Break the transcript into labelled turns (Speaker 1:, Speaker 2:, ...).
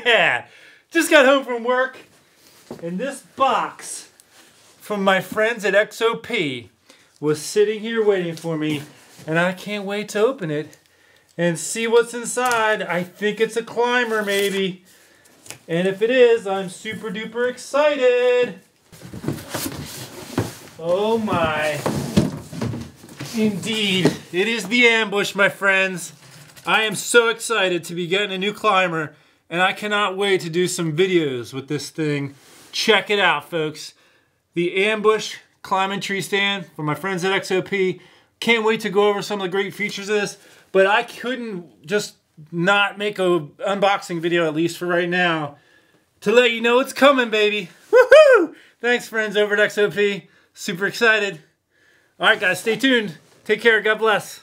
Speaker 1: Yeah! Just got home from work, and this box from my friends at XOP was sitting here waiting for me, and I can't wait to open it and see what's inside. I think it's a climber, maybe. And if it is, I'm super duper excited. Oh my. Indeed, it is the Ambush, my friends. I am so excited to be getting a new climber, and I cannot wait to do some videos with this thing. Check it out, folks. The Ambush climbing tree stand from my friends at XOP. Can't wait to go over some of the great features of this, but I couldn't just not make an unboxing video, at least for right now, to let you know it's coming, baby. Woohoo! Thanks, friends over at XOP. Super excited. All right, guys, stay tuned. Take care. God bless.